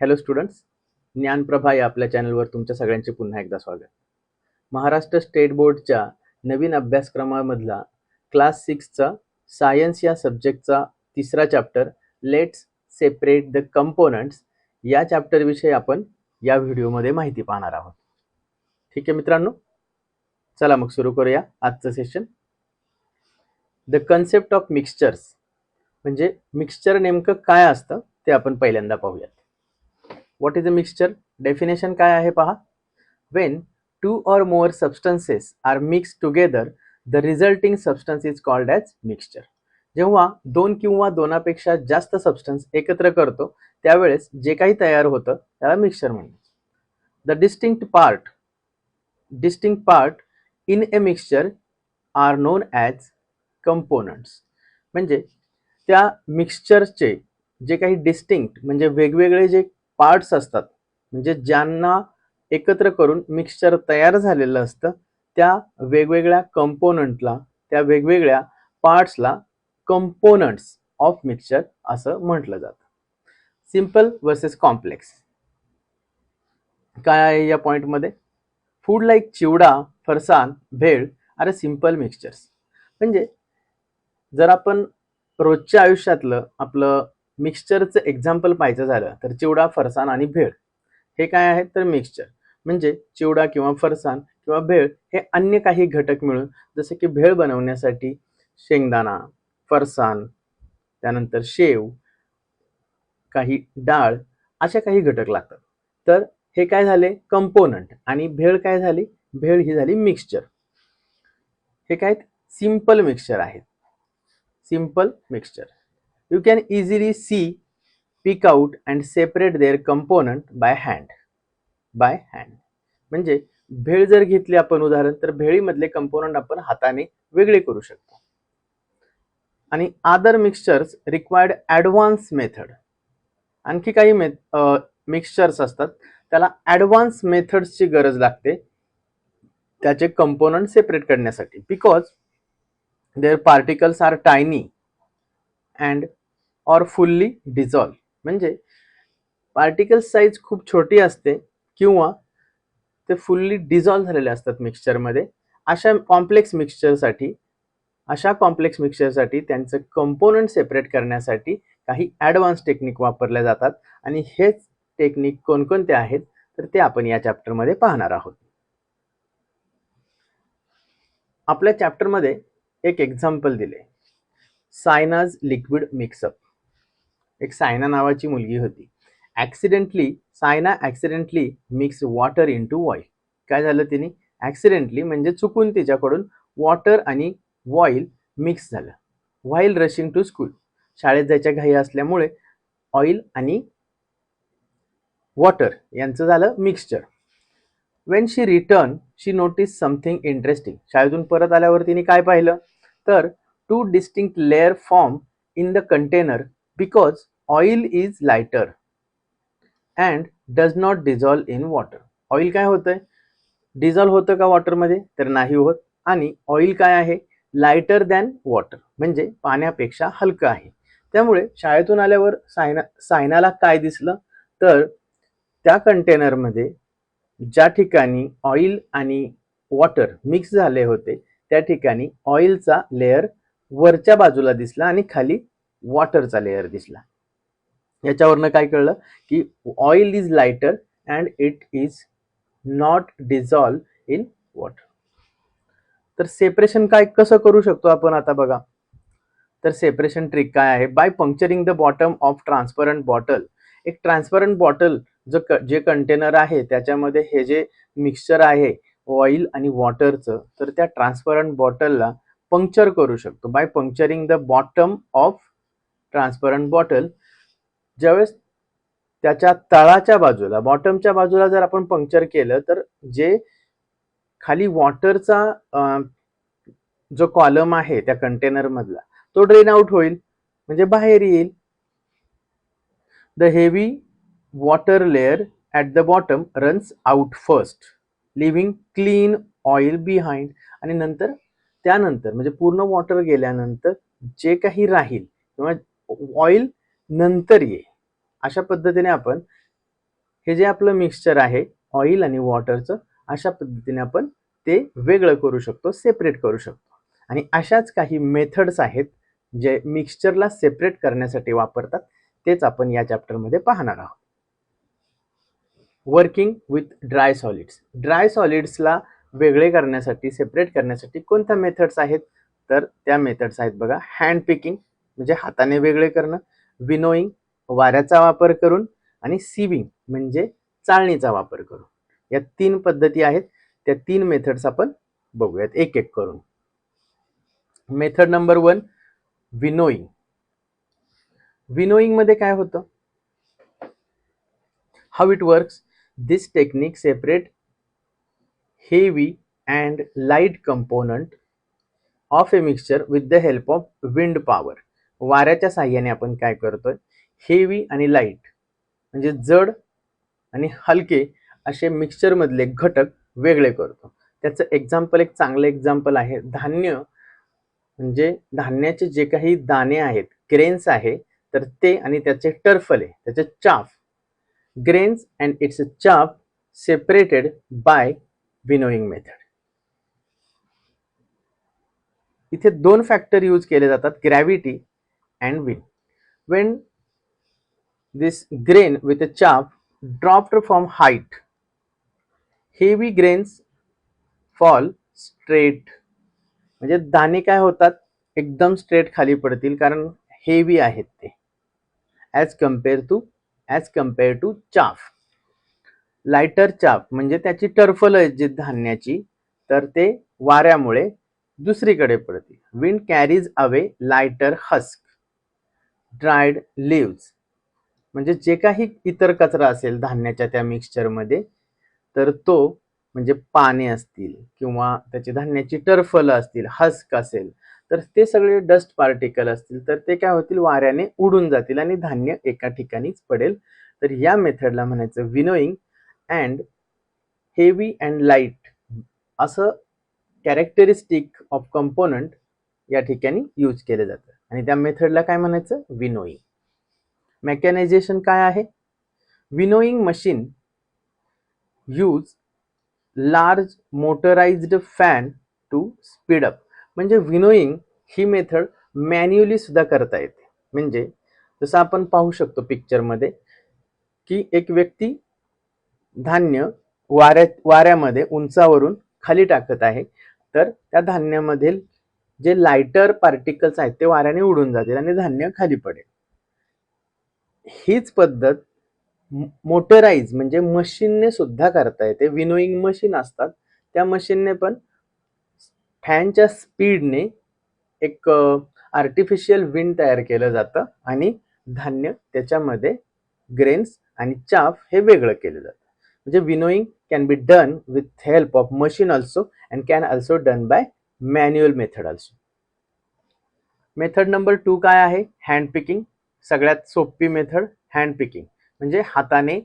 Hello students, ज्ञानप्रभा या आपल्या चॅनलवर तुमच्या सगळ्यांचे पुन्हा एकदा स्वागत. महाराष्ट्र स्टेट बोर्डच्या नवीन अभ्यासक्रमामधला क्लास 6चा सायन्स या सब्जेक्टचा तिसरा chapter let's separate the components या चॅप्टरविषयी आपण या व्हिडिओमध्ये माहिती पाहणार आहोत. ठीक आहे मित्रांनो, चला मग सुरू करूया आजचं session. The concept of mixtures म्हणजे मिक्सचर नेमकं काय असतं ते आपण पहिल्यांदा पाहूयात. What is a mixture? Definition काय आहे पहा. When two or more substances are mixed together, the resulting substance is called as mixture. जेव्हा दोन किंवा दोनापेक्षा जास्त सबस्टन्स एकत्र करतो त्यावेळेस जे काही तयार होतं त्याला मिक्सचर म्हणतात. The distinct part in a mixture are known as components. म्हणजे त्या मिक्सचरचे जे काही डिस्टिंक्ट म्हणजे वेगवेगळे जे पार्ट्स असतात म्हणजे ज्यांना एकत्र करून मिक्सचर तयार झालेलं असतं त्या वेगवेगळ्या कंपोनंटला त्या वेगवेगळ्या पार्ट्सला कंपोनंट्स ऑफ मिक्सचर असं म्हटलं जातं. सिंपल वर्सेस कॉम्प्लेक्स काय आहे या पॉइंटमध्ये. Food like chivda, farsan, bhel are a simple mixtures. म्हणजे जर आपण रोजच्या आयुष्यातलं आपलं मिक्सचरचं एक्झाम्पल पाहायचं झालं तर चिवडा, फरसाण आणि भेळ हे काय आहेत तर मिक्सचर. म्हणजे चिवडा किंवा फरसाण किंवा भेळ हे अन्य काही घटक मिळून जसे की भेळ बनवण्यासाठी शेंगदाणा, फरसाण, त्यानंतर शेव, काही डाळ अशा काही घटक लागतात. तर हे काय झाले कंपोनंट आणि भेळ काय झाली, भेळ ही झाली मिक्सचर. हे काय सिंपल मिक्सचर आहेत. Simple mixture. You can easily see, pick out and separate their component by hand. म्हणजे भेळ जर घेतली आपण उदाहरण तर भेळीमधले कंपोनंट आपण हाताने वेगळे करू शकतो. आणि other mixtures required advance method. आणखी काही मिक्सचर्स असतात त्याला ॲडव्हान्स मेथड्सची गरज लागते त्याचे कंपोनंट सेपरेट करण्यासाठी. Because their particles are tiny and or fully dissolve. म्हणजे पार्टिकल साईज खूप छोटी असते किंवा ते फुल्ली डिझॉल्व झालेले असतात मिक्सचरमध्ये. अशा कॉम्प्लेक्स मिक्सचरसाठी त्यांचं कंपोनंट सेपरेट करण्यासाठी काही ॲडव्हान्स टेक्निक वापरल्या जातात आणि हेच टेक्निक कोणकोणते आहेत तर ते आपण या चॅप्टरमध्ये पाहणार आहोत. आपल्या चॅप्टरमध्ये एक एक्झाम्पल दिले, सायनाज लिक्विड मिक्सअप. एक सायना नावाची मुलगी होती. Saina accidentally mix water into oil. काय झालं तिने ॲक्सिडेंटली म्हणजे चुकून तिच्याकडून वॉटर आणि ऑइल मिक्स झालं. While rushing to school. शाळेत जायच्या घाई असल्यामुळे ऑइल आणि वॉटर यांचं झालं mixture. When she return she notice something interesting. शाळेतून परत आल्यावर तिने काय पाहिलं तर two distinct layer form in the container because oil is lighter and does not dissolve in water. Oil काय होतंय डिझॉल्व होतं का वॉटरमध्ये तर नाही होत. आणि ऑइल काय आहे लाइटर दॅन वॉटर म्हणजे पाण्यापेक्षा हलकं आहे. त्यामुळे शाळेतून आल्यावर सायनाला काय दिसलं तर त्या कंटेनरमध्ये ज्या ठिकाणी ऑइल आणि वॉटर मिक्स झाले होते त्या ठिकाणी ऑइलचा लेअर वरच्या बाजूला दिसला आणि खाली वॉटरचा लेअर दिसला. याच्यावरनं काय कळलं की oil is lighter and it is not dissolve in water. तर सेपरेशन काय कसं करू शकतो आपण आता बघा. तर सेपरेशन ट्रिक काय आहे, by puncturing the bottom of transparent bottle. एक ट्रान्सपरंट बॉटल जे कंटेनर आहे त्याच्यामध्ये हे जे मिक्सचर आहे ऑइल आणि वॉटरचं तर त्या ट्रान्सपरंट बॉटलला पंक्चर करू शकतो by puncturing the bottom of transparent bottle. ज्यावेळेस त्याच्या तळाच्या बाजूला बॉटमच्या बाजूला जर आपण पंक्चर केलं तर जे खाली वॉटरचा जो कॉलम आहे त्या कंटेनर मधला तो ड्रेन आउट होईल म्हणजे बाहेर येईल. The heavy water layer at the bottom runs out first living clean oil behind. आणि त्यानंतर म्हणजे पूर्ण वॉटर गेल्यानंतर जे काही राहील किंवा ऑइल नंतर येईल. अशा पद्धतीने आपण हे जे आपलं मिक्सचर आहे ऑइल आणि वॉटरचं, अशा पद्धतीने आपण ते वेगळं करू शकतो, सेपरेट करू शकतो. आणि अशाच काही मेथड्स आहेत जे मिक्सचरला सेपरेट करण्यासाठी वापरतात, तेच आपण या चॅप्टरमध्ये पाहणार आहोत. Working with dry solids. Dry सॉलिड्सला वेगळे करण्यासाठी, सेपरेट करण्यासाठी कोणत्या मेथड्स आहेत? तर त्या मेथड्स आहेत बघा, हँड पिकिंग म्हणजे हाताने वेगळे करणं, विनोईंग वाऱ्याचा वापर करून, आणि सिविंग म्हणजे चाळणीचा वापर करून. या 3 पद्धती आहेत. त्या 3 मेथड्स आपण बघूयात एक एक करून. Method number 1, विनोईंग. विनोईंग मध्ये काय होतं? How it works? This technique separate heavy and light component of a mixture with the help of wind power. वाऱ्याच्या साहाय्याने आपण काय करतोय? हेवी आणि लाईट म्हणजे जड आणि हलके असे मिक्सचर मधले घटक वेगळे करतो. त्याचं एक्झाम्पल, एक चांगलं एक्झाम्पल आहे धान्य. म्हणजे धान्याचे जे काही दाणे आहेत, ग्रेन्स आहे, तर ते आणि त्याचे टर्फले, त्याचे chaff, grains and it's chaff separated by winnowing method. इथे 2 फॅक्टर यूज केले जातात, gravity and wind. when this grain with a chaff dropped from height, heavy grains fall straight. म्हणजे दाणे काय होतात? एकदम स्ट्रेट खाली पडतील, कारण हेवी आहेत ते, as compare to chaff. Lighter chaff म्हणजे त्याची टर्फल आहेत जे धान्याची, तर ते वाऱ्यामुळे दुसरीकडे पडतील. Wind carries away lighter husk, dried leaves म्हणजे जे काही इतर कचरा असेल धान्याच्या त्या मिक्सचरमध्ये, तर तो म्हणजे पाने असतील किंवा त्याची धान्याची टर्फलं असतील, हस्क असेल, तर ते सगळे डस्ट पार्टिकल असतील, तर ते काय होतील? वाऱ्याने उडून जातील आणि धान्य एका ठिकाणीच पडेल. तर या मेथडला म्हणायचं विनोईंग. अँड हेवी अँड लाईट असं कॅरेक्टरिस्टिक ऑफ कंपोनंट या ठिकाणी यूज केले जातं, आणि त्या मेथडला काय म्हणायचं? विनोईंग. मेकॅनायझेशन काय आहे? Winnowing machine use large motorized fan to speed up. म्हणजे विनोईंग ही मेथड मॅन्युअली सुद्धा करता येते. म्हणजे जसं आपण पाहू शकतो पिक्चरमध्ये की एक व्यक्ती धान्य वाऱ्यामध्ये उंचावरून खाली टाकत आहे, तर त्या धान्यामधील जे लाइटर पार्टिकल्स आहेत ते वाऱ्याने उडून जातील आणि धान्य खाली पडेल. हीच पद्धत मोटराइज म्हणजे मशीनने सुद्धा करता येते. विनोईंग मशीन असतात, त्या मशीनने पण फॅनच्या स्पीडने एक आर्टिफिशियल विंड तयार केलं जातं आणि धान्य त्याच्यामध्ये ग्रेन्स आणि चाफ हे वेगळं केलं जातं. म्हणजे winnowing can be done with help of machine also and can also done by manual method also. Method number 2 काय आहे? Hand picking. सगळ्यात सोपी मेथड हँड पिकिंग म्हणजे हाताने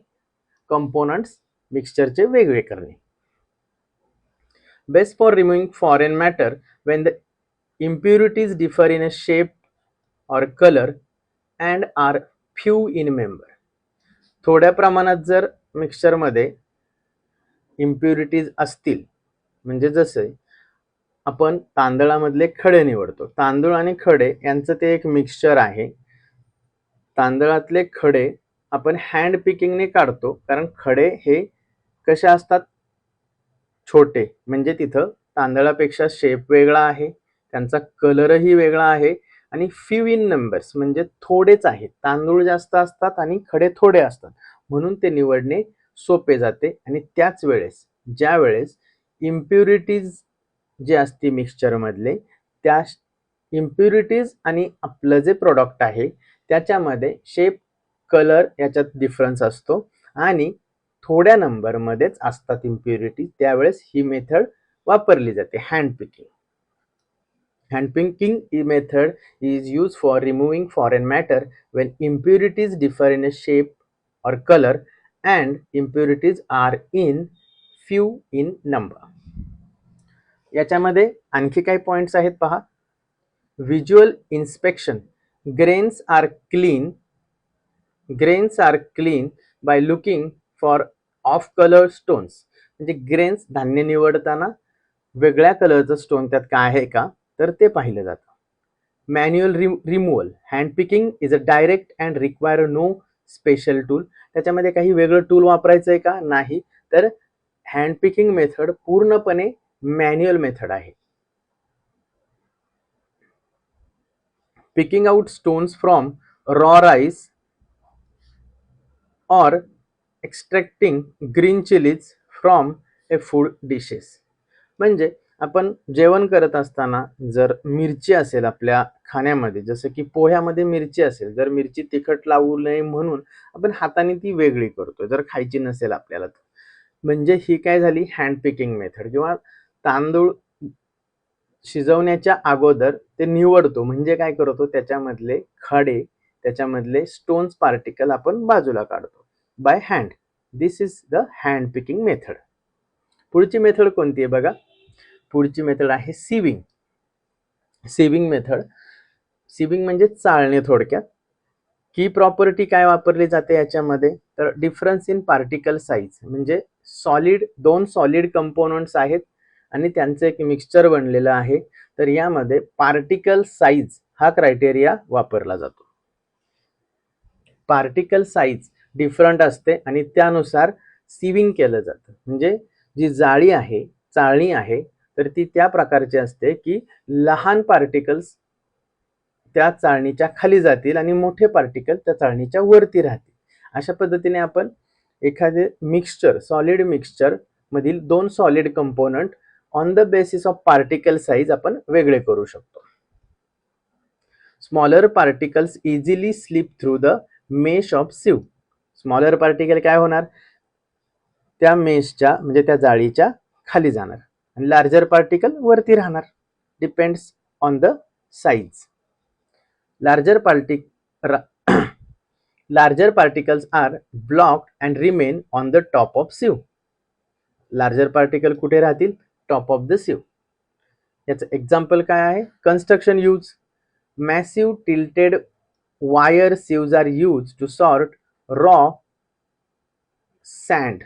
कंपोनंट्स मिक्सचरचे वेगळे करणे. Best for removing foreign matter when the impurities differ in a shape or color and are few in member. थोड्या प्रमाणात जर मिक्सचरमध्ये इम्प्युरिटीज असतील, म्हणजे जसे आपण तांदळामधले खडे निवडतो, तांदूळ आणि खडे यांचं ते एक मिक्सचर आहे. तांदळातले खडे आपण हँड पिकिंगने काढतो, कारण खडे हे कसे असतात? छोटे, म्हणजे तिथं तांदळापेक्षा शेप वेगळा आहे, त्यांचा कलरही वेगळा आहे, आणि फ्यू इन नंबर्स म्हणजे थोडेच आहेत. तांदूळ जास्त असतात आणि खडे थोडे असतात, म्हणून ते निवडणे सोपे जाते. आणि त्याच वेळेस ज्या वेळेस इम्प्युरिटीज जे असते मिक्सचर मधले, त्या इम्प्युरिटीज आणि आपलं जे प्रोडक्ट आहे त्याच्यामध्ये शेप, कलर याच्यात डिफरन्स असतो आणि थोड्या नंबरमध्येच असतात इम्प्युरिटी, त्यावेळेस ही मेथड वापरली जाते, hand picking. Hand picking method is used for removing foreign matter when impurities differ in a shape or color and impurities are in few in number. याच्यामध्ये आणखी काही पॉइंट्स आहेत पहा. Visual inspection. grains are clean by looking for of colour stones, म्हणजे grains धान्य निवडताना वेगळ्या कलरचं स्टोन त्यात काय आहे का तर ते पाहिलं जातं. Manual removal, hand picking is a direct and require no special tool. त्याच्यामध्ये काही वेगळं टूल वापरायचं आहे का नाही, तर हँड पिकिंग मेथड पूर्णपणे मॅन्युअल मेथड आहे. Picking out stones from raw rice और extracting green chilies from a food dishes. म्हणजे आपण जेवण करत असताना जर मिरची असेल आपल्या खाण्यामध्ये, जसं की पोह्यामध्ये मिरची असेल, जर मिरची तिखट लावू नये म्हणून आपण हाताने ती वेगळी करतो जर खायची नसेल आपल्याला तर. म्हणजे ही काय झाली हँड पिकिंग मेथड. किंवा तांदूळ शिजवण्याच्या अगोदर ते निवडतो, म्हणजे काय करतो त्याच्यामधले खडे, त्याच्यामधले स्टोन्स पार्टिकल आपण बाजूला काढतो by hand. This is the hand picking method. पुढची मेथड कोणती आहे बघा, पुढची मेथड आहे सिविंग. सिविंग मेथड, सिविंग म्हणजे चाळणे थोडक्यात. की प्रॉपर्टी काय वापरली जाते याच्यामध्ये, तर डिफरन्स इन पार्टिकल साईज, म्हणजे सॉलिड, दोन सॉलिड कंपोनंट्स आहेत आणि त्यांचं एक मिक्सचर बनलेलं आहे, तर यामध्ये पार्टिकल साईज हा क्रायटेरिया वापरला जातो. पार्टिकल साईज डिफरंट असते आणि त्यानुसार सिविंग केलं जातं. म्हणजे जी जाळी आहे, चाळणी आहे, तर ती त्या प्रकारची असते की लहान पार्टिकल्स त्या चाळणीच्या खाली जातील आणि मोठे पार्टिकल त्या चाळणीच्या वरती राहतील. अशा पद्धतीने आपण एखादे मिक्सचर, सॉलिड मिक्सचर मधील दोन solid component on the basis of particle size आपण वेगळे करू शकतो. Smaller particles easily slip through the mesh of sieve. Smaller particle काय होणार, त्या मेशच्या म्हणजे त्या जाळीच्या खाली जाणार आणि लार्जर पार्टिकल वरती राहणार. Depends on the size. Larger particles are blocked and remain on the top of sieve. Larger particle कुठे राहतील, टॉप ऑफ द sieve. याचं एक्झाम्पल काय आहे, construction use. Massive tilted wire sieves are used to sort raw sand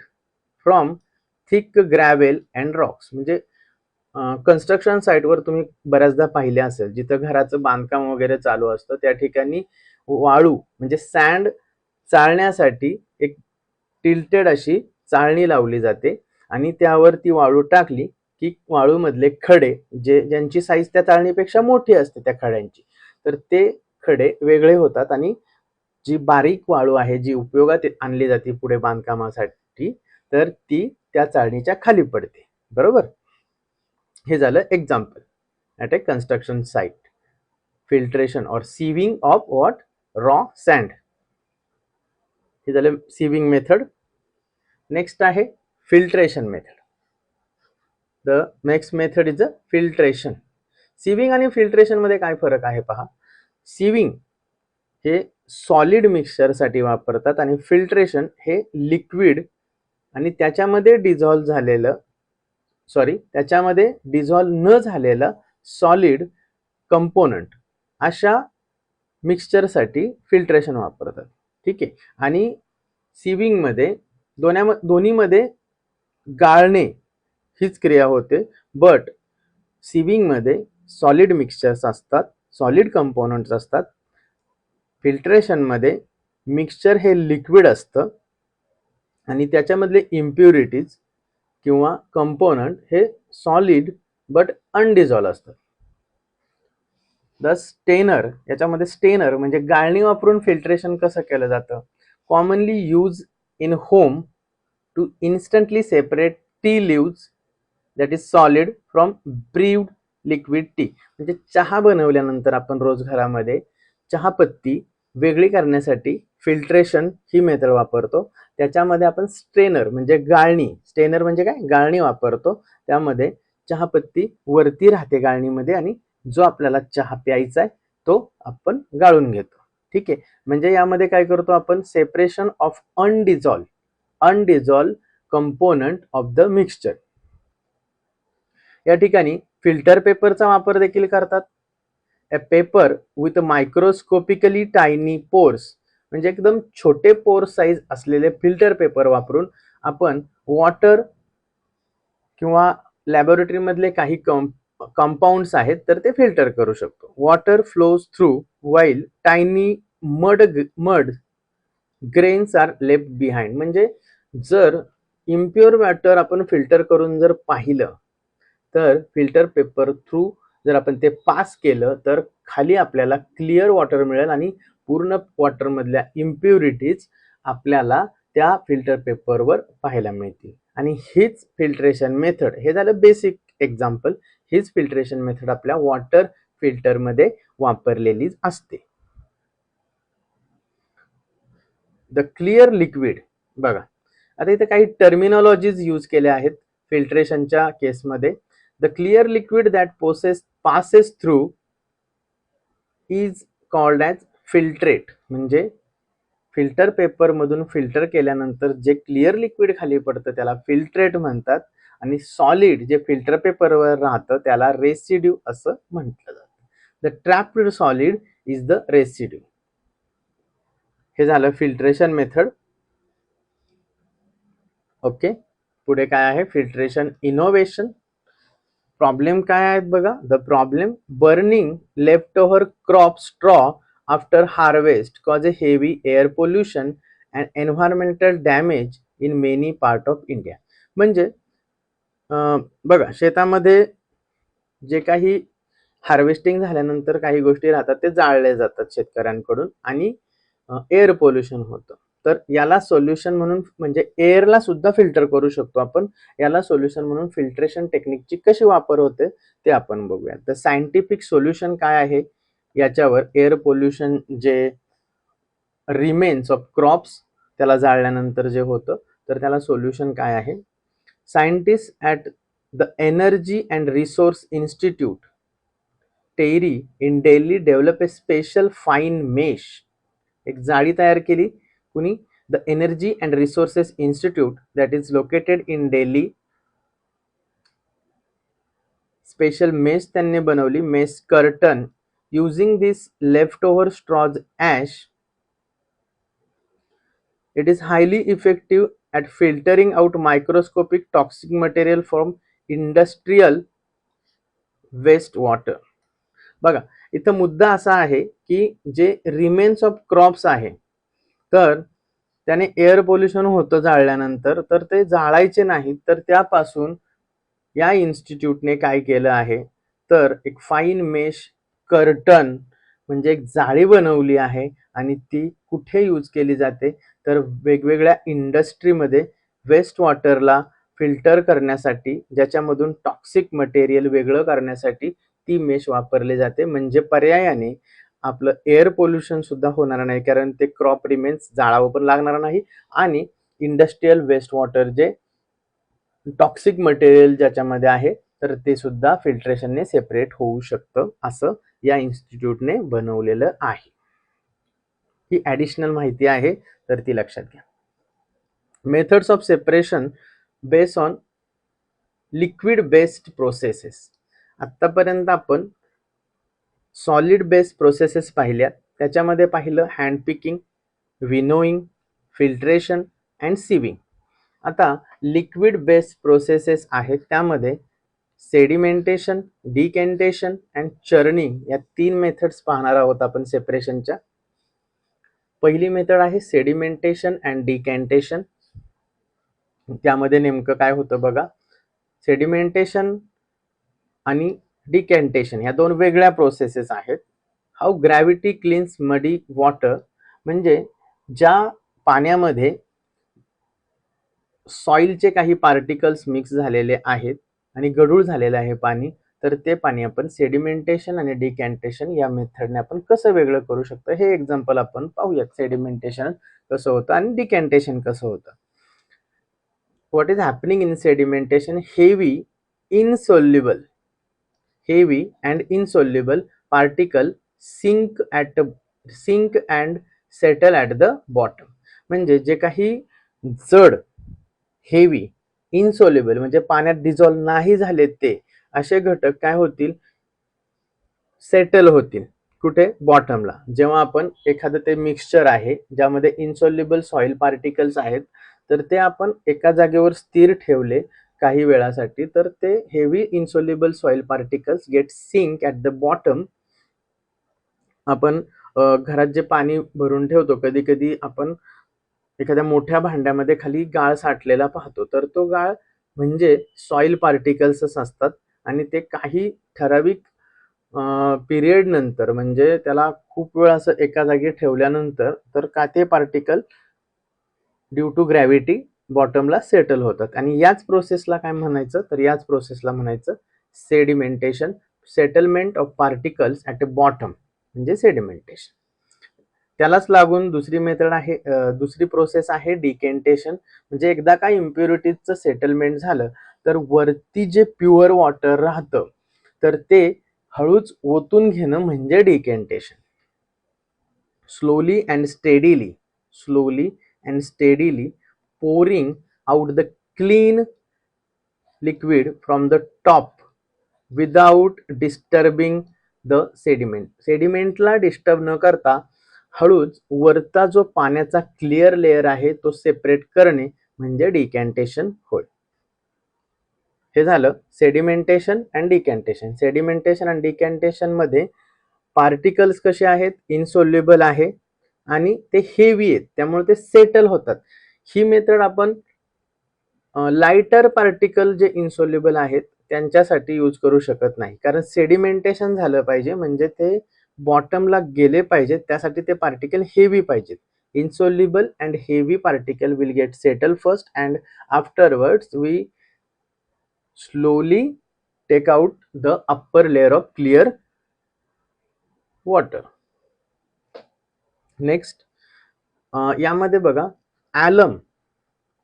from thick gravel and rocks. म्हणजे construction साईटवर तुम्ही बऱ्याचदा पाहिले असेल, जिथं घराचं बांधकाम वगैरे चालू असतं त्या ठिकाणी वाळू म्हणजे सँड चाळण्यासाठी एक टिल्टेड अशी चाळणी लावली जाते आणि त्यावर ती वाळू टाकली की वाळूमधले खडे ज्यांची साईज त्या चाळणीपेक्षा मोठी असते त्या खड्यांची, तर ते खडे वेगळे होतात आणि जी बारीक वाळू आहे जी उपयोगात आणली जाते पुढे बांधकामासाठी, तर ती त्या चाळणीच्या खाली पडते. बरोबर. हे झालं example at a construction site. Filtration और sieving of what, raw sand. हे झालं सिविंग मेथड. नेक्स्ट आहे filtration method. The next method is a filtration. Sieving आणि फिल्ट्रेशन मध्ये काय फरक आहे पहा. सिविंग हे सॉलिड मिक्सचर साठी वापरतात आणि फिल्ट्रेशन हे लिक्विड आणि त्याच्यामध्ये डिझॉल्व न झालेलं सॉलिड कंपोनंट अशा मिक्सचरसाठी फिल्ट्रेशन वापरतात. ठीक आहे. आणि सिविंगमध्ये दोन्हीमध्ये गाळणे हीच क्रिया होते, बट सिविंगमध्ये सॉलिड मिक्सचर्स असतात, सॉलिड कंपोनंट्स असतात. फिल्ट्रेशनमध्ये मिक्सचर हे लिक्विड असतं आणि त्याच्यामधले इम्प्युरिटीज किंवा कंपोनंट हे सॉलिड बट अनडिझॉल्व असतात. द स्टेनर, याच्यामध्ये स्टेनर म्हणजे गाळणी वापरून फिल्ट्रेशन कसं केलं जातं. Commonly use in home to instantly separate tea leaves that is solid from brewed liquid tea. म्हणजे चहा बनवल्यानंतर आपण रोज घरामध्ये चहापत्ती वेगळी करण्यासाठी फिल्ट्रेशन ही मेथड वापरतो. त्याच्यामध्ये आपण स्ट्रेनर म्हणजे गाळणी, स्टेनर म्हणजे काय, गाळणी वापरतो. त्यामध्ये चहापत्ती वरती राहते गाळणीमध्ये आणि जो आपल्याला चहा प्यायचा आहे तो आपण गाळून घेतो. ठीक आहे. म्हणजे यामध्ये काय करतो आपण, separation of undissolved component of the mixture. या ठिकाणी फिल्टर पेपरचा वापर देखील करतात. A paper with microscopically tiny pores म्हणजे एकदम छोटे पोर साईज असलेले फिल्टर पेपर वापरून आपण वॉटर किंवा लॅबोरेटरी मधले काही कंपाऊंड्स आहेत तर ते फिल्टर करू शकतो. Water flows through while tiny mud grains are left behind. म्हणजे जर इम्प्युअर वॉटर आपण फिल्टर करून जर पाहिलं तर फिल्टर पेपर थ्रू जर आपण ते पास केलं तर खाली आपल्याला क्लिअर वॉटर मिळेल आणि पूर्ण वॉटर मधल्या इम्प्युरिटीज आपल्याला त्या फिल्टर पेपरवर पाहायला मिळतील. आणि हीच फिल्ट्रेशन मेथड, हे झालं बेसिक एक्झाम्पल, हीच फिल्ट्रेशन मेथड आपल्या वॉटर फिल्टर मध्ये वापरलेली असते. द क्लिअर लिक्विड, बघा आता इथे काही टर्मिनॉलॉजीज यूज केल्या आहेत फिल्ट्रेशनच्या केसमध्ये. The clear liquid that passes through is called as filtrate. म्हणजे फिल्टर पेपर मधून फिल्टर केल्यानंतर जे क्लिअर लिक्विड खाली पडतं त्याला फिल्ट्रेट म्हणतात आणि सॉलिड जे फिल्टर पेपरवर राहतं त्याला रेसिड्यू असं म्हटलं जातं. The trapped solid is the residue. हे झालं फिल्ट्रेशन मेथड. ओके, पुढे काय आहे फिल्ट्रेशन इनोव्हेशन. प्रॉब्लेम काय आहेत बघा. The problem burning left over crop straw after harvest cause a heavy air pollution and environmental damage in many part of India. म्हणजे बघा शेतामध्ये जे काही हार्वेस्टिंग झाल्यानंतर काही गोष्टी राहतात ते जाळले जातात शेतकऱ्यांकडून आणि एअर पोल्युशन होतं. तर याला सोल्युशन म्हणून म्हणजे एअरला सुद्धा फिल्टर करू शकतो आपण. याला सोल्युशन म्हणून फिल्ट्रेशन टेक्निकची कशी वापर होते ते आपण बघूया. तर सायंटिफिक सोल्युशन काय आहे याच्यावर, एअर पोल्युशन जे रिमेन्स ऑफ क्रॉप्स त्याला जाळल्यानंतर जे होतं तर त्याला सोल्युशन काय आहे. Scientist at the energy and resource institute TERI in Delhi develop a special fine mesh. एक जाळी तयार केली कुणी, the energy and resources institute that is located in Delhi. Special mesh त्यांनी बनवली, mesh curtain, using this left over straws ash. It is highly effective at filtering out microscopic toxic material from industrial waste water. बघा इथं मुद्दा असा आहे की जे remains of crops आहे तर त्याने एअर पोल्युशन होतं जाळल्यानंतर, तर ते जाळायचे नाही. तर त्यापासून या इन्स्टिट्यूटने काय केलं आहे तर एक फाईन मेश कर्टन म्हणजे एक जाळी बनवली आहे आणि ती कुठे यूज केली जाते तर वेगवेगळ्या इंडस्ट्रीमध्ये वेस्ट वॉटरला फिल्टर करण्यासाठी, ज्याच्यामधून टॉक्सिक मटेरियल वेगळं करण्यासाठी ती मेश वापरली जाते. म्हणजे पर्यायाने आपलं एअर पोल्युशन सुद्धा होणार नाही कारण ते क्रॉप रिमेन्स जाळावं पण लागणार नाही आणि इंडस्ट्रियल वेस्ट वॉटर जे टॉक्सिक मटेरियल ज्याच्यामध्ये आहे तर ते सुद्धा फिल्ट्रेशनने सेपरेट होऊ शकतं असं या इन्स्टिट्यूटने बनवलेलं आहे. ही ॲडिशनल माहिती आहे तर ती लक्षात घ्या. Methods of separation based on liquid based processes. आत्तापर्यंत आपण सॉलिड बेस्ड प्रोसेसेस पाहिल्या. त्याच्यामध्ये पाहिलं हँड पिकिंग, विनोईंग, फिल्ट्रेशन अँड सिविंग. आता लिक्विड बेस्ड प्रोसेसेस आहेत त्यामध्ये सेडिमेंटेशन, डिकॅन्टेशन अँड चर्निंग या 3 मेथड्स पाहणार आहोत आपण सेपरेशनच्या. पहिली मेथड आहे सेडिमेंटेशन अँड डिकॅन्टेशन. त्यामध्ये नेमकं काय होतं बघा. सेडिमेंटेशन आणि डिकॅन्टेशन या 2 वेगळ्या प्रोसेसेस आहेत. हाऊ ग्रॅव्हिटी क्लीन्स मडी वॉटर. म्हणजे ज्या पाण्यामध्ये सॉइलचे काही पार्टिकल्स मिक्स झालेले आहेत आणि गढूळ झालेलं आहे पाणी, तर ते पाणी आपण सेडिमेंटेशन आणि डिकॅन्टेशन या मेथडने आपण कसं वेगळं करू शकतो हे एक्झाम्पल आपण पाहूयात. सेडिमेंटेशन कसं होतं आणि डिकॅन्टेशन कसं होतं. What is happening in sedimentation. Heavy and insoluble particle sink and settle at the bottom. म्हणजे जे काही जड, हेवी, इनसोल्युबल म्हणजे पाण्यात डिझॉल्व नाही झाले ते असे घटक काय होतील, सेटल होतील कुठे? बॉटमला. जेव्हा आपण एखादं ते मिक्सचर आहे ज्यामध्ये इन्सॉल्युबल सॉइल पार्टिकल्स आहेत, तर ते आपण एका जागेवर स्थिर ठेवले काही वेळासाठी, तर ते heavy insoluble soil particles get sink at the bottom. आपण घरात जे पाणी भरून ठेवतो, कधी कधी आपण एखाद्या मोठ्या भांड्यामध्ये खाली गाळ साठलेला पाहतो, तर तो गाळ म्हणजे सॉइल पार्टिकल्सच असतात आणि ते काही ठराविक पिरियड नंतर, म्हणजे त्याला खूप वेळ असं एका जागी ठेवल्यानंतर, तर का ते पार्टिकल ड्यू टू ग्रॅव्हिटी बॉटमला सेटल होतात. आणि याच प्रोसेसला काय म्हणायचं? तर याच प्रोसेसला म्हणायचं sedimentation. Settlement of particles at a bottom म्हणजे सेडिमेंटेशन. त्यालाच लागून दुसरी मेथड आहे, दुसरी प्रोसेस आहे डिकेंटेशन. म्हणजे एकदा का इम्प्युरिटीजचं सेटलमेंट झालं, तर वरती जे प्युअर वॉटर राहतं, तर ते हळूच ओतून घेणं म्हणजे decantation. slowly and steadily pouring out the clean liquid from the top without disturbing the sediment. सेडिमेंटला डिस्टर्ब न करता हळूच वरचा जो पाण्याचा क्लिअर लेअर आहे तो सेपरेट करणे म्हणजे डिकॅन्टेशन होय. हे झालं सेडिमेंटेशन अँड डिकॅन्टेशन. सेडिमेंटेशन अँड डिकॅन्टेशन मध्ये पार्टिकल्स कसे आहेत? इनसोल्युबल आहे आणि ते हेवी आहेत, त्यामुळे ते सेटल होतात. ही मेथड आपण लाइटर पार्टिकल जे इनसोल्युबल आहेत त्यांच्यासाठी यूज करू शकत नाही, कारण सेडिमेंटेशन झालं पाहिजे, म्हणजे ते बॉटमला गेले पाहिजेत, त्यासाठी ते पार्टिकल हेवी पाहिजेत. Insoluble and heavy particle will get settle first and afterwards we slowly take out the upper layer of clear water. Next यामध्ये बघा ॲलम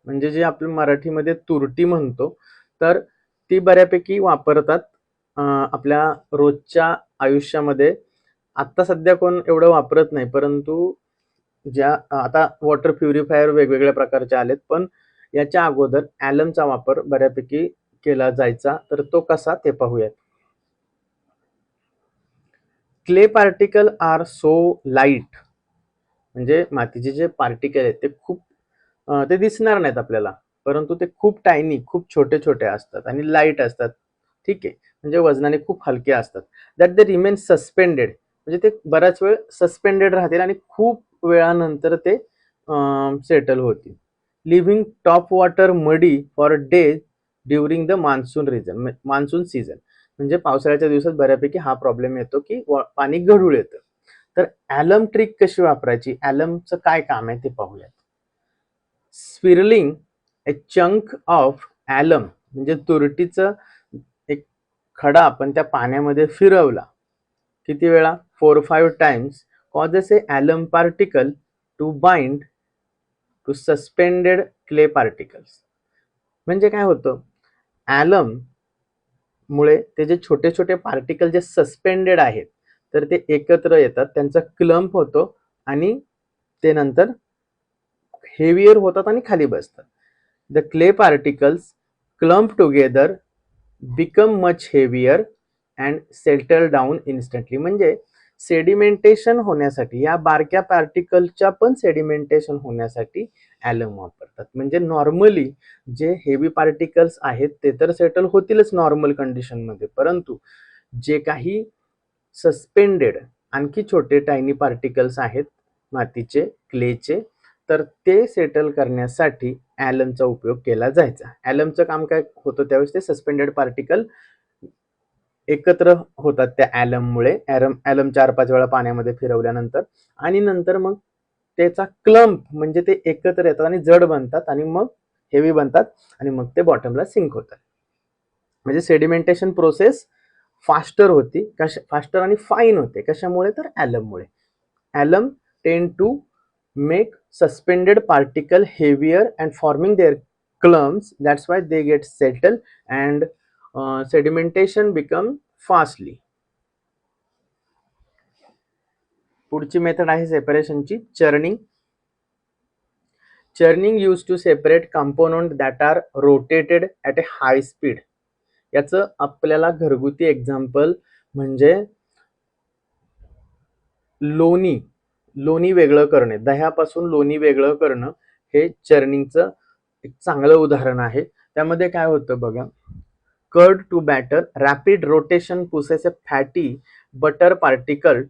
म्हणजे जे आपण मराठीमध्ये तुरटी म्हणतो, तर ती बऱ्यापैकी वापरतात आपल्या रोजच्या आयुष्यामध्ये. आत्ता सध्या कोण एवढं वापरत नाही, परंतु ज्या आता वॉटर प्युरिफायर वेगवेगळ्या प्रकारचे आलेत, पण याच्या अगोदर ॲलमचा वापर बऱ्यापैकी केला जायचा. तर तो कसा ते पाहूयात. Clay particle are so light, म्हणजे मातीचे जे पार्टिकल आहेत ते खूप ते दिसणार नाहीत आपल्याला, परंतु ते खूप टायनी, खूप छोटे छोटे असतात आणि लाईट असतात. ठीक आहे, म्हणजे वजनाने खूप हलके असतात. दॅट दे रिमेन सस्पेंडेड, म्हणजे ते बराच वेळ सस्पेंडेड राहतील आणि खूप वेळानंतर ते सेटल होतील. लिव्हिंग टॉप वॉटर मडी for days during the monsoon season. म्हणजे पावसाळ्याच्या दिवसात बऱ्यापैकी हा प्रॉब्लेम येतो की पाणी गढूळ येतं. तर ॲलम ट्रिक कशी वापरायची, ॲलमचं काय काम आहे ते पाहूयात. स्विरलिंग ए चंक ऑफ ॲलम, म्हणजे तुरटीचं एक खडा आपण त्या पाण्यामध्ये फिरवला, किती वेळा? 4-5 times, causes a alum particle to bind to suspended clay particles. म्हणजे काय होतं, ॲलम मुळे ते जे छोटे छोटे पार्टिकल जे सस्पेंडेड आहेत, तर ते एकत्र येतात, त्यांचा क्लम्प होतो आणि ते नंतर हेवियर होतात आणि खाली बसतात. The clay particles clump together become much heavier and settle down instantly. म्हणजे सेडिमेंटेशन होण्यासाठी, या बारक्या पार्टिकलच्या पण सेडिमेंटेशन होण्यासाठी ॲलम वापरतात. म्हणजे नॉर्मली जे हेवी पार्टिकल्स आहेत ते तर सेटल होतीलच नॉर्मल कंडिशनमध्ये, परंतु जे काही सस्पेंडेड आणखी छोटे टायनी पार्टिकल्स आहेत मातीचे, क्लेचे, तर ते सेटल करण्यासाठी ॲलमचा उपयोग केला जायचा. ॲलमचं काम काय होतं त्यावेळेस? ते सस्पेंडेड पार्टिकल एकत्र होतात त्या ॲलममुळे. ॲलम 4-5 वेळा पाण्यामध्ये फिरवल्यानंतर, आणि नंतर मग त्याचा क्लम्प, म्हणजे ते एकत्र येतात आणि जड बनतात आणि मग हेवी बनतात आणि मग ते बॉटमला सिंक होतात. म्हणजे सेडिमेंटेशन प्रोसेस फास्टर होती, फास्टर आणि फाईन होते. कशामुळे? तर ॲलममुळे. ॲलम टेंड to make suspended particle heavier and forming their clumps. That's why they get settled and sedimentation become fastly. पुढची मेथड आहे सेपरेशनची, churning. Churning use to separate component that are rotated at a high speed. याचं आपल्याला घरगुती example म्हणजे लोणी लोणी वेगळं करणे, दह्यापासून लोणी वेगळं करणं हे चर्निंगचं एक चांगलं उदाहरण आहे. त्यामध्ये काय होतं बघा, curd to batter rapid rotation pushes a fatty butter particle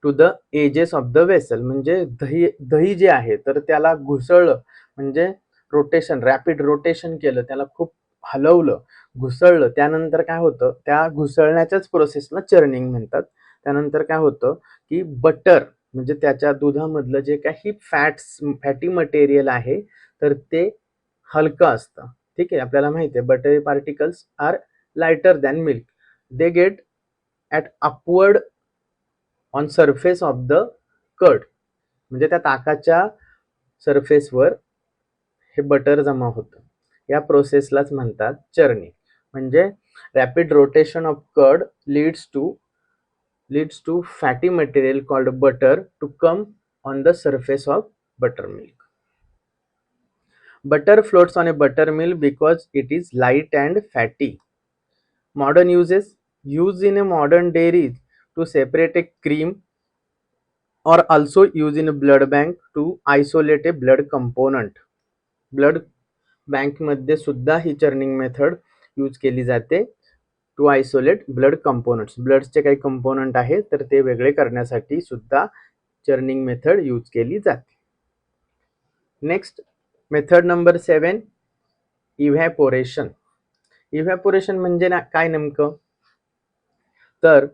to the edges of the vessel. म्हणजे दही दही जे आहे तर त्याला घुसळलं, म्हणजे रोटेशन रॅपिड रोटेशन केलं, त्याला खूप हलवलं, घुसळलं, त्यानंतर काय होतं, त्या घुसळण्याच्याच प्रोसेसला चर्निंग म्हणतात. त्यानंतर काय होतं की बटर म्हणजे त्याच्या दुधामधलं जे काही फॅटी मटेरियल आहे तर ते हलकं असतं. ठीक आहे, आपल्याला माहिती आहे buttery particles are lighter than milk, they get at upward on surface of the curd. म्हणजे त्या ताकाच्या सरफेसवर हे बटर जमा होतं, या प्रोसेसलाच म्हणतात चर्निंग. म्हणजे rapid rotation of curd leads to fatty material called butter to come on the surface of buttermilk. Butter floats on a buttermilk because it is light and fatty. Modern uses used in a modern dairy to separate a cream or also used in a blood bank to isolate a blood component. Blood bank मध्ये सुद्धा ही churning method use केली जाते to isolate blood components. ब्लडचे काही component आहे तर ते वेगळे करण्यासाठी सुद्धा चर्निंग मेथड यूज केली जाते. Next method number 7, evaporation. Evaporation म्हणजे काय नेमकं, तर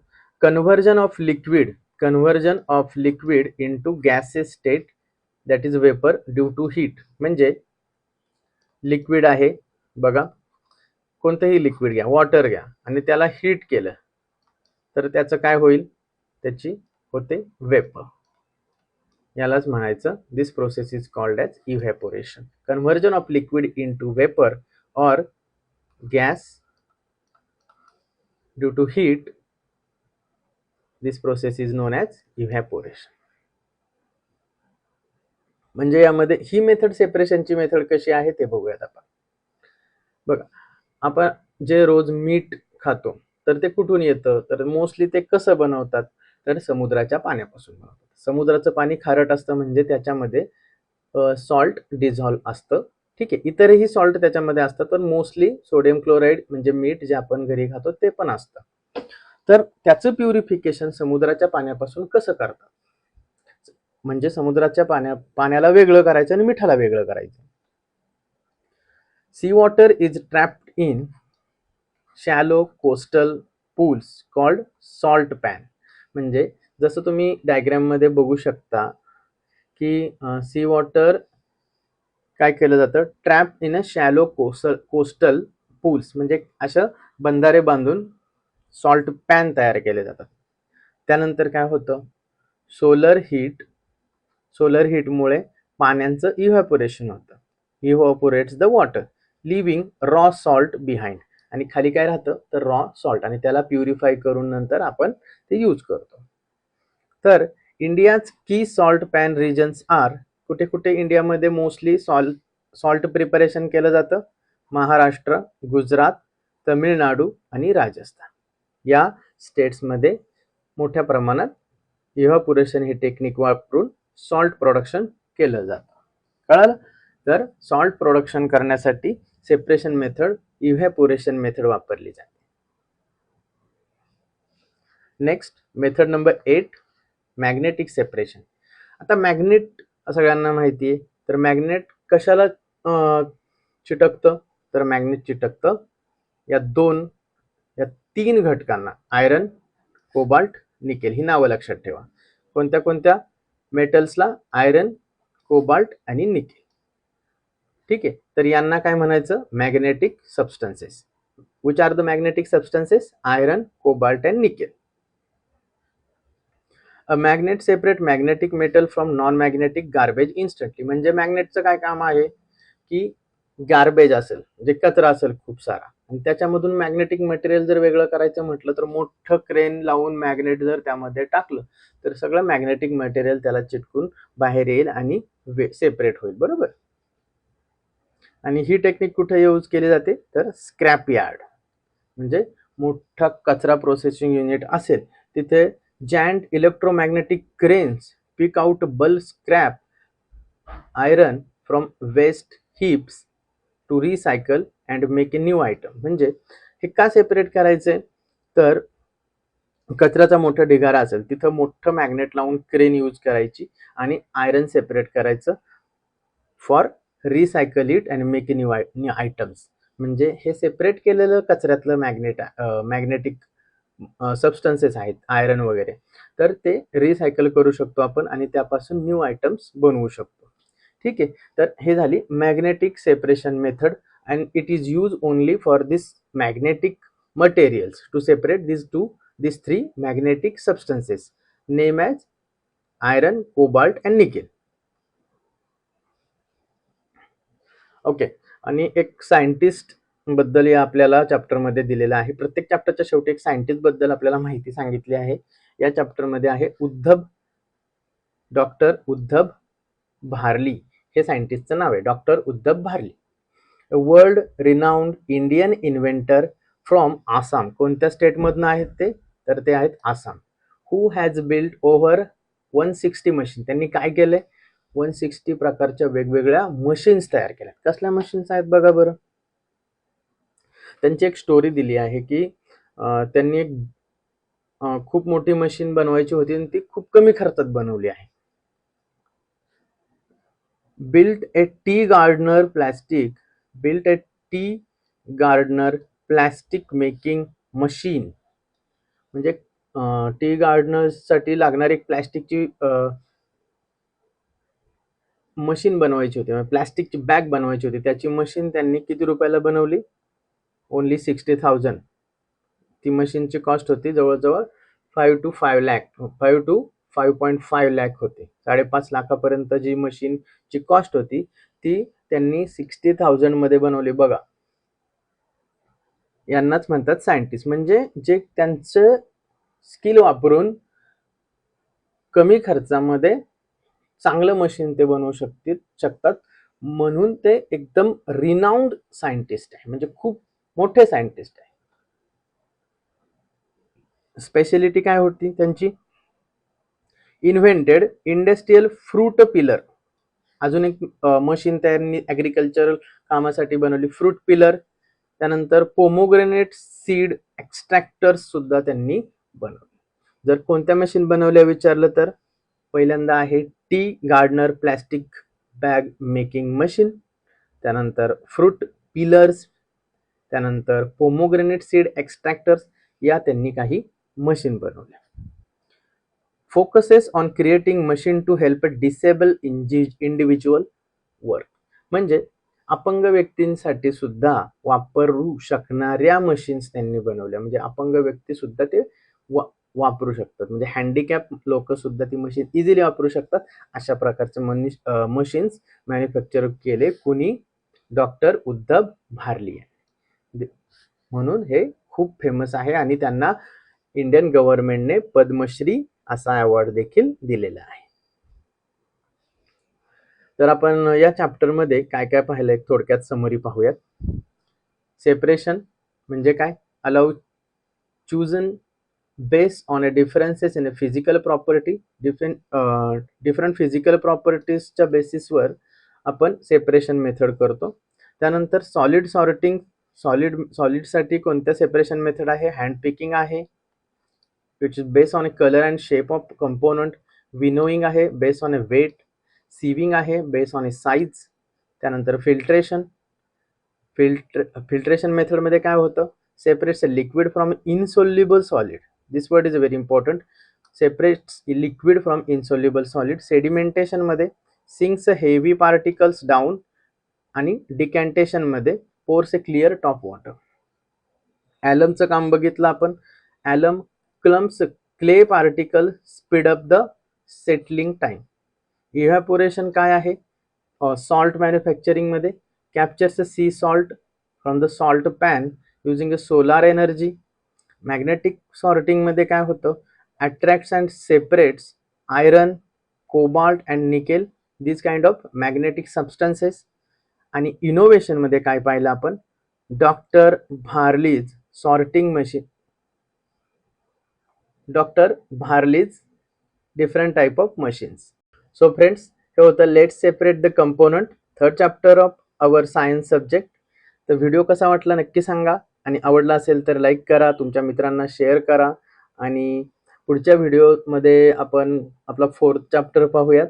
conversion of liquid into gases state that is vapour due to heat. म्हणजे लिक्विड आहे बघा, कोणतंही लिक्विड घ्या, वॉटर घ्या आणि त्याला हीट केलं तर त्याचं काय होईल, त्याची होते वेपर. यालाच म्हणायचं this process is called as evaporation. Conversion of liquid into vapour or gas due to heat, this process is known as evaporation. म्हणजे यामध्ये ही मेथड, सेपरेशनची मेथड कशी आहे ते बघूयात आपण. बघा, आपण जे रोज मीठ खातो तर ते कुठून येतं, तर मोस्टली ते कसं बनवतात, तर समुद्राच्या पाण्यापासून बनवतात. समुद्राचं पाणी खारट असतं म्हणजे त्याच्यामध्ये सॉल्ट डिझॉल्व्ह असतं. ठीक आहे, इतरही सॉल्ट त्याच्यामध्ये असतं, पण मोस्टली सोडियम क्लोराईड म्हणजे मीठ जे आपण घरी खातो ते पण असतं. तर त्याचं प्युरिफिकेशन समुद्राच्या पाण्यापासून कसं करतात, म्हणजे समुद्राच्या पाण्याला वेगळं करायचं आणि मिठाला वेगळं करायचं. C water is trapped in shallow coastal pools called salt pan. म्हणजे जसं तुम्ही डायग्राम मध्ये बघू शकता की सी वॉटर काय केलं जातं, trap in a shallow coastal pools, म्हणजे अशा बंधारे बांधून सॉल्ट पॅन तयार केले जातात. त्यानंतर काय होतं, सोलर हीटमुळे पाण्याचं इव्हॅपोरेशन होतं, evaporates the water leaving raw salt behind. आणि खाली काय राहतं, तर रॉ सॉल्ट, आणि त्याला प्युरिफाय करून नंतर आपण ते यूज करतो. तर इंडियाज की सॉल्ट पॅन रिजन्स आर, कुठे कुठे इंडियामध्ये मोस्टली सॉल्ट प्रिपरेशन केलं जातं, महाराष्ट्र, गुजरात, तमिळनाडू आणि राजस्थान या स्टेट्समध्ये मोठ्या प्रमाणात इव्हॅपोरेशन ही टेक्निक वापरून सॉल्ट प्रोडक्शन केलं जातं. कळालं, तर सॉल्ट प्रोडक्शन करण्यासाठी सेपरेशन मेथड, इव्हॅपोरेशन मेथड वापरली जाते. Next method number 8, magnetic separation. आता मॅग्नेट सगळ्यांना माहिती आहे, तर मॅग्नेट कशाला चिटकतं, तर मॅग्नेट चिटकतं या 3 घटकांना, आयरन, कोबाल्ट, निकेल. ही नावं लक्षात ठेवा. कोणत्या कोणत्या मेटल्सला, आयरन, कोबाल्ट आणि निकेल. ठीक आहे, तर यांना काय म्हणायचं, magnetic substances. Which are the magnetic substances, iron, cobalt and nickel. A magnet separate magnetic metal from non magnetic garbage instantly. म्हणजे मॅग्नेटचं काय काम आहे की गार्बेज असेल, म्हणजे कचरा असेल खूप सारा, आणि त्याच्यामधून मॅग्नेटिक मटेरियल जर वेगळं करायचं म्हटलं तर मोठं क्रेन लावून मॅग्नेट जर त्यामध्ये टाकलं तर सगळं मॅग्नेटिक मटेरियल त्याला चिटकून बाहेर येईल आणि सेपरेट होईल. बरोबर. आणि ही टेक्निक कुठे यूज केली जाते, तर स्क्रॅप यार्ड, म्हणजे मोठा कचरा प्रोसेसिंग युनिट असेल तिथे Giant electromagnetic cranes pick out bulk scrap iron from waste heaps to recycle and make a new item. म्हणजे हे का सेपरेट करायचंय, तर कचऱ्याचा मोठा ढिगारा असेल तिथं मोठं मॅग्नेट लावून क्रेन यूज करायची आणि आयरन सेपरेट करायचं for recycle it and make new items. म्हणजे हे सेपरेट केलेलं कचऱ्यातलं मॅग्नेटिक सबस्टन्सेस आहेत आयरन वगैरे, तर ते रिसायकल करू शकतो आपण आणि त्यापासून न्यू आयटम्स बनवू शकतो. ठीक आहे, तर हे झाली magnetic separation method and it is use only for this magnetic materials to separate these three magnetic substances named as iron, cobalt and nickel. Okay, आणि एक सायंटिस्ट बद्दल या आपल्याला चॅप्टर मध्ये दिलेला आहे. प्रत्येक चॅप्टरच्या शेवटी एक सायंटिस्ट बद्दल आपल्याला माहिती सांगितली आहे. या चॅप्टर मध्ये आहे डॉक्टर उद्धव भारली. हे सायंटिस्टचं नाव आहे, doctor Uddhab Bharali. World renowned Indian inventor from Assam. कोणत्या स्टेट मधनं आहेत ते, तर ते आहेत Assam. Who has build over 160 machine. त्यांनी काय केलंय, 160 प्रकारच्या वेगवेगळ्या मशीन्स तयार केल्या. कसल्या मशीन्स आहेत बघा बरं. त्यांची एक स्टोरी दिली आहे की त्यांनी एक खूप मोठी मशीन बनवायची होती आणि ती खूप कमी खर्चात बनवली आहे. built a tea gardener plastic making machine. म्हणजे टी गार्डनर साठी लागणारी एक प्लॅस्टिकची मशीन बनवायची होती, प्लॅस्टिकची बॅग बनवायची होती. त्याची मशीन त्यांनी किती रुपयाला बनवली, ओनली 60,000. ती मशीनची कॉस्ट होती जवळजवळ 5 to 5 लाख होती. 5.5 लाखापर्यंत जी मशीनची कॉस्ट होती ती त्यांनी 60,000 मध्ये बनवली. बघा, यांनाच म्हणतात सायंटिस्ट. म्हणजे जे त्यांचं स्किल वापरून कमी खर्चामध्ये चांगलं मशीन ते बनवू शकतात, म्हणून ते एकदम रिनाउंड सायंटिस्ट आहे, म्हणजे खूप मोठे सायंटिस्ट आहे. स्पेशलिटी काय होती त्यांची, इन्व्हेंटेड इंडस्ट्रियल फ्रूट पिलर. अजून एक मशीन त्यांनी ऍग्रिकल्चरल कामासाठी बनवली, फ्रूट पिलर. त्यानंतर पोमोग्रेनेट सीड एक्स्ट्रॅक्टर्स सुद्धा त्यांनी बनवले. जर कोणत्या मशीन बनवल्या विचारलं तर पहिल्यांदा आहे tea gardener plastic bag making machine, त्यानंतर फ्रूट पिलर्स, त्यानंतर पोमोग्रेनेट सीड एक्स्ट्रॅक्टर्स, या त्यांनी काही मशीन बनवल्या. Focuses on creating machine to help disable individual work. म्हणजे अपंग व्यक्तींसाठी सुद्धा वापरू शकणाऱ्या मशीन्स त्यांनी बनवल्या. म्हणजे अपंग व्यक्ती सुद्धा ते वापरू शकतात, म्हणजे हँडिकॅप लोक सुद्धा ती मशीन इझिली वापरू शकतात. अशा प्रकारचे मशीन्स मॅन्युफॅक्चर केले कुणी, डॉक्टर उद्धव भारली. म्हणून हे खूप फेमस आहे आणि त्यांना इंडियन गव्हर्नमेंटने पद्मश्री असा अवॉर्ड देखील दिलेला आहे. तर आपण या चॅप्टर मध्ये काय काय पाहिलंय थोडक्यात समरी पाहूयात. सेपरेशन म्हणजे काय, allow chosen based on a differences in a physical property. Different physical प्रॉपर्टीजच्या बेसिसवर आपण सेपरेशन मेथड करतो. त्यानंतर सॉलिड सॉर्टिंग. सॉलिडसाठी कोणत्या सेपरेशन मेथड आहे, हँड पिकिंग आहे, which is based on a color and shape of component. Winnowing आहे based on a weight. sieving आहे based on a size. त्यानंतर फिल्ट्रेशन मेथड मध्ये काय होतं, separates a liquid from insoluble solid. This word is very important. Separates liquid from insoluble solid. Sedimentation मध्ये sinks heavy particles down आणि decantation मध्ये pours a clear top water. ॲलमचं काम बघितलं आपण. Alum clumps clay particle speed up the settling time. Evaporation काय आहे, salt manufacturing मध्ये captures sea salt from the salt pan using a solar energy. Magnetic sorting मध्ये काय होतं, attracts and separates iron, cobalt and nickel, this kind of magnetic substances. आणि innovation मध्ये काय पाहिलं आपण, doctor Bharali's sorting machine. Doctor Bharali's different type of machines. So friends, हे होतं let's separate the component, third chapter of our science subject. तर video कसा वाटला नक्की सांगा, आणि आवडला असेल तर लाईक करा, तुमच्या मित्रांना शेअर करा, आणि पुढच्या व्हिडिओमध्ये आपण आपला फोर्थ चॅप्टर पाहूयात.